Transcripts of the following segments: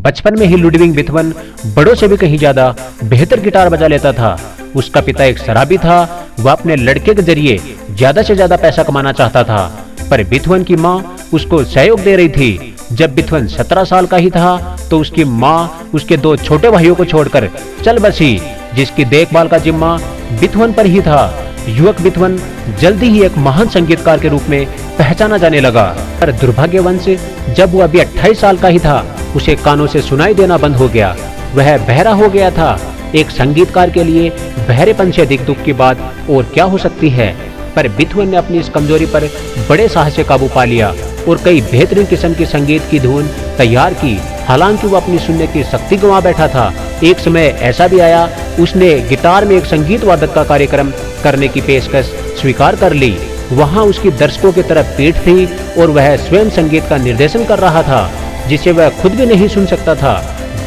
बचपन में ही Ludwig Beethoven बड़ों से भी कहीं ज्यादा बेहतर गिटार बजा लेता था। उसका पिता एक शराबी था। वह अपने लड़के के जरिए ज्यादा से ज्यादा पैसा कमाना चाहता था, पर बीथोवन की माँ उसको सहयोग दे रही थी। जब बीथोवन 17 साल का ही था तो उसकी माँ उसके 2 छोटे भाइयों को छोड़कर चल बसी, जिसकी देखभाल का जिम्मा बीथोवन पर ही था। युवक बीथोवन जल्दी ही एक महान संगीतकार के रूप में पहचाना जाने लगा, पर दुर्भाग्यवश जब वह अभी 28 साल का ही था उसे कानों से सुनाई देना बंद हो गया। वह बहरा हो गया था। एक संगीतकार के लिए बहरेपन से अधिक दुख की बात और क्या हो सकती है। पर बीथोवन ने अपनी इस कमजोरी पर बड़े साहस से काबू पा लिया और कई बेहतरीन किस्म की संगीत की धुन तैयार की। हालांकि वो अपनी सुनने की शक्ति गंवा बैठा था। एक समय ऐसा भी आया, उसने गिटार में एक संगीत वादक का कार्यक्रम करने की पेशकश स्वीकार कर ली। वहां उसकी दर्शकों की तरफ पीठ थी और वह स्वयं संगीत का निर्देशन कर रहा था, जिसे वह खुद भी नहीं सुन सकता था।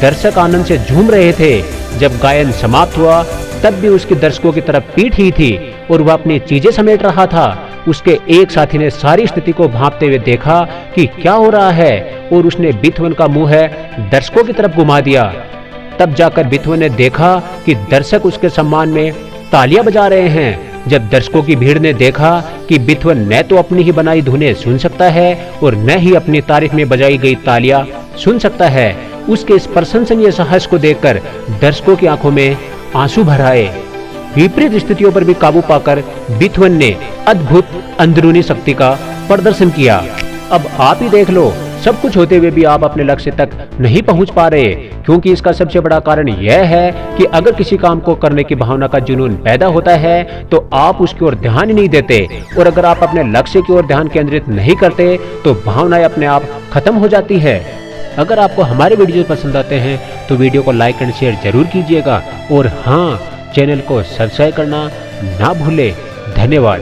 दर्शक आनंद से झूम रहे थे। जब गायन समाप्त हुआ तब भी उसकी दर्शकों की तरफ पीठ ही थी और वह अपनी चीजें समेट रहा था। उसके एक साथी ने सारी स्थिति को भांपते हुए देखा कि क्या हो रहा है और उसने बीथोवन का मुंह दर्शकों की तरफ घुमा दिया। तब जाकर बीथोवन ने देखा कि दर्शक उसके सम्मान में तालियां बजा रहे हैं। जब दर्शकों की भीड़ ने देखा कि बीथोवन न तो अपनी ही बनाई धुनें सुन सकता है और न ही अपनी तारीफ में बजाई गई तालियां सुन सकता है, उसके इस प्रशंसनीय साहस को देखकर दर्शकों की आंखों में आंसू भर आए। विपरीत स्थितियों पर भी काबू पाकर बीथोवन ने अद्भुत अंदरूनी शक्ति का प्रदर्शन किया। अब आप ही देख लो, सब कुछ होते हुए भी आप अपने लक्ष्य तक नहीं पहुंच पा रहे, क्योंकि इसका सबसे बड़ा कारण यह है कि अगर किसी काम को करने की भावना का जुनून पैदा होता है तो आप उसकी ओर ध्यान ही नहीं देते, और अगर आप अपने लक्ष्य की ओर ध्यान केंद्रित नहीं करते तो भावनाएं अपने आप खत्म हो जाती है। अगर आपको हमारे वीडियो पसंद आते हैं तो वीडियो को लाइक एंड शेयर जरूर कीजिएगा, और हाँ, चैनल को सब्सक्राइब करना ना भूलें। धन्यवाद।